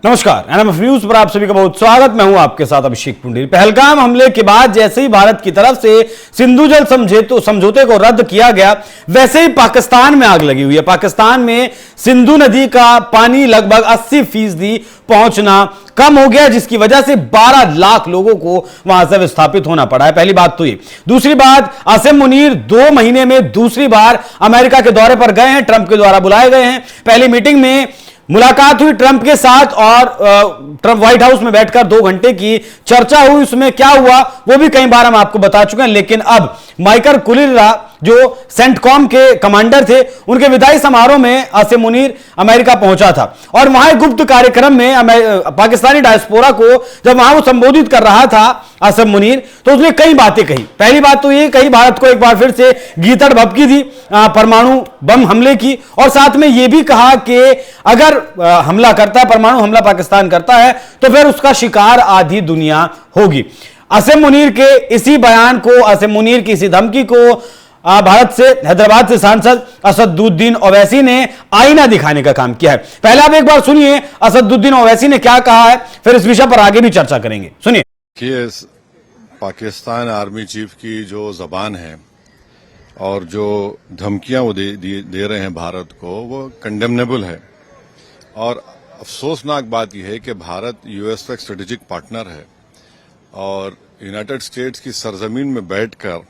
नमस्कार, NMF news पर आप सभी का बहुत स्वागत। मैं हूं आपके साथ अभिषेक पुंडेरी। पहलगाम हमले के बाद जैसे ही भारत की तरफ से सिंधु जल समझौते को रद्द किया गया, वैसे ही पाकिस्तान में आग लगी हुई है। पाकिस्तान में सिंधु नदी का पानी लगभग 80% पहुंचना कम हो गया, जिसकी वजह से 12 लाख लोगों को वहां से विस्थापित होना पड़ा है। पहली बात तो ये। दूसरी बात, आसिम मुनीर 2 महीने में दूसरी बार अमेरिका के दौरे पर गए हैं, ट्रंप के द्वारा बुलाए गए हैं। पहली मीटिंग में मुलाकात हुई ट्रंप के साथ और ट्रंप व्हाइट हाउस में बैठकर 2 घंटे की चर्चा हुई। उसमें क्या हुआ वो भी कई बार हम आपको बता चुके हैं, लेकिन अब माइकल कुलिरा जो सेंटकॉम के कमांडर थे, उनके विदाई समारोह में आसिम मुनीर अमेरिका पहुंचा था और वहां एक गुप्त कार्यक्रम में पाकिस्तानी डायस्पोरा को जब वहां वो संबोधित कर रहा था आसिम मुनीर, तो उसने कई बातें कही। पहली बात तो ये कही, भारत को एक बार फिर से गीदड़ भभकी दी परमाणु बम हमले की, और साथ में यह भी कहा कि अगर हमला करता है, परमाणु हमला पाकिस्तान करता है, तो फिर उसका शिकार आधी दुनिया होगी। आसिम मुनीर के इसी बयान को, आसिम मुनीर की इसी धमकी को भारत से, हैदराबाद से सांसद असदुद्दीन ओवैसी ने आईना दिखाने का काम किया है। पहले आप एक बार सुनिए असदुद्दीन ओवैसी ने क्या कहा है, फिर इस विषय पर आगे भी चर्चा करेंगे। सुनिए। कि पाकिस्तान आर्मी चीफ की जो जबान है और जो धमकियां वो दे रहे हैं भारत को, वो कंडेमनेबल है। और अफसोसनाक बात यह है कि भारत यूएस का एक स्ट्रेटेजिक पार्टनर है और यूनाइटेड स्टेट्स की सरजमीन में बैठकर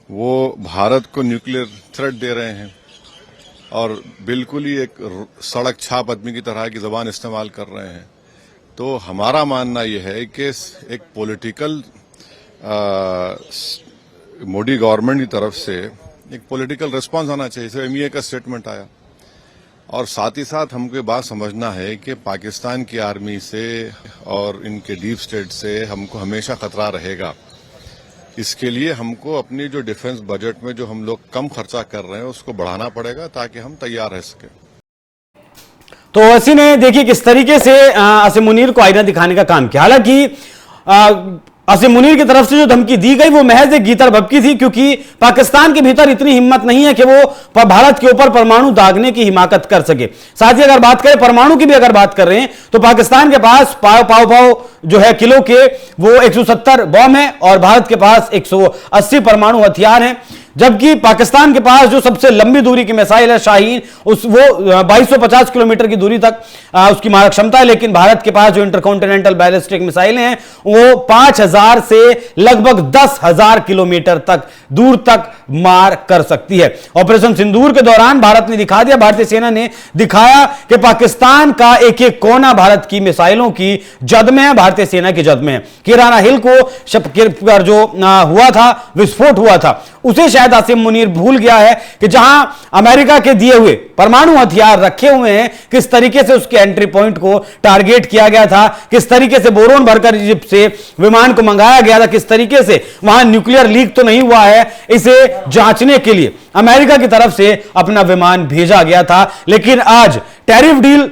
वो भारत को न्यूक्लियर थ्रेट दे रहे हैं और बिल्कुल ही एक सड़क छाप आदमी की तरह की जबान इस्तेमाल कर रहे हैं। तो हमारा मानना यह है कि एक पॉलिटिकल मोदी गवर्नमेंट की तरफ से एक पॉलिटिकल रिस्पांस आना चाहिए। सिर्फ एमईए का स्टेटमेंट आया, और साथ ही साथ हमको ये बात समझना है कि पाकिस्तान की आर्मी से और इनके डीप स्टेट से हमको हमेशा खतरा रहेगा। इसके लिए हमको अपनी जो डिफेंस बजट में जो हम लोग कम खर्चा कर रहे हैं उसको बढ़ाना पड़ेगा ताकि हम तैयार रह सकें। तो ओवैसी ने देखिए किस तरीके से आसिम मुनीर को आईना दिखाने का काम किया। हालांकि आसिम मुनीर की तरफ से जो धमकी दी गई वो महज एक गीदड़ भभकी थी, क्योंकि पाकिस्तान के भीतर इतनी हिम्मत नहीं है कि वो भारत के ऊपर परमाणु दागने की हिमाकत कर सके। साथ ही अगर बात करें परमाणु की भी, अगर बात कर रहे हैं तो पाकिस्तान के पास पाव जो है किलो के वो 170 बम है और भारत के पास 180 परमाणु हथियार हैं। जबकि पाकिस्तान के पास जो सबसे लंबी दूरी की मिसाइल है शाहीन, वो 2250 किलोमीटर की दूरी तक उसकी मारक क्षमता है, लेकिन भारत के पास जो इंटरकॉन्टिनेंटल बैलिस्टिक मिसाइलें हैं वो 5000 से लगभग 10,000 किलोमीटर तक दूर तक मार कर सकती है। ऑपरेशन सिंदूर के दौरान भारत ने दिखा दिया, भारतीय सेना ने दिखाया कि पाकिस्तान का एक एक कोना भारत की मिसाइलों की जद में है, भारतीय सेना की जद में है। किराना हिल को जो हुआ था, विस्फोट हुआ था, उसे शायद आसिम मुनीर भूल गया है कि जहां अमेरिका के दिए हुए परमाणु हथियार रखे हुए हैं, किस तरीके से उसके एंट्री पॉइंट को टारगेट किया गया था, किस तरीके से बोरोन भरकर इजिप्ट से विमान को मंगाया गया था, किस तरीके से वहां न्यूक्लियर लीक तो नहीं हुआ है, इसे जांचने के लिए अमेरिका की तरफ से अपना विमान भेजा गया था। लेकिन आज टैरिफ डील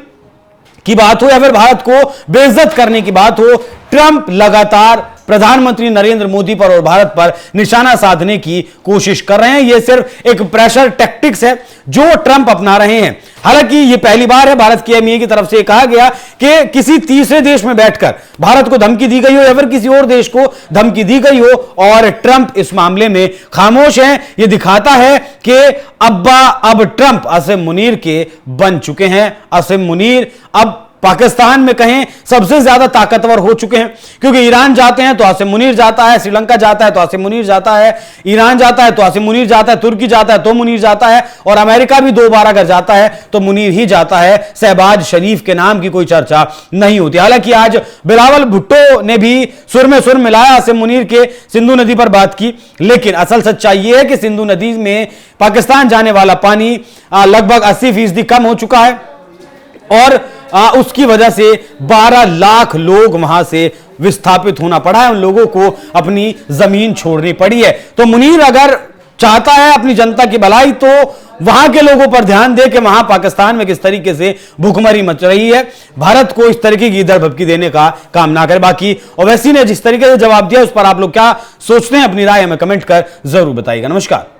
की बात हो या फिर भारत को बेइज्जत करने की बात हो, ट्रंप लगातार प्रधानमंत्री नरेंद्र मोदी पर और भारत पर निशाना साधने की कोशिश कर रहे हैं। यह सिर्फ एक प्रेशर टैक्टिक्स है जो ट्रंप अपना रहे हैं। हालांकि यह पहली बार है भारत की एमईए की तरफ से कहा गया कि किसी तीसरे देश में बैठकर भारत को धमकी दी गई हो या फिर किसी और देश को धमकी दी गई हो, और ट्रंप इस मामले में खामोश हैं। यह दिखाता है कि अब ट्रंप आसिम मुनीर के बन चुके हैं। आसिम मुनीर अब पाकिस्तान में कहें सबसे ज्यादा ताकतवर हो चुके हैं, क्योंकि ईरान जाते हैं तो आसिम मुनीर जाता है, श्रीलंका जाता है तो आसिम मुनीर जाता है, ईरान जाता है तो आसिम मुनीर जाता है, तुर्की जाता है तो मुनीर जाता है, और अमेरिका भी 2 बार अगर जाता है तो मुनीर ही जाता है। शहबाज शरीफ के नाम की कोई चर्चा नहीं होती। हालांकि आज बिलावल भुट्टो ने भी सुर में सुर मिलाया, आसिम मुनीर के सिंधु नदी पर बात की, लेकिन असल सच्चाई यह है कि सिंधु नदी में पाकिस्तान जाने वाला पानी लगभग 80% कम हो चुका है और उसकी वजह से 12 लाख लोग वहां से विस्थापित होना पड़ा है। उन लोगों को अपनी जमीन छोड़नी पड़ी है। तो मुनीर अगर चाहता है अपनी जनता की भलाई तो वहां के लोगों पर ध्यान दे कि वहां पाकिस्तान में किस तरीके से भूखमरी मच रही है, भारत को इस तरीके की इधर भपकी देने का काम ना करे। बाकी ओवैसी ने जिस तरीके से जवाब दिया उस पर आप लोग क्या सोचते हैं, अपनी राय हमें कमेंट कर जरूर बताइएगा। नमस्कार।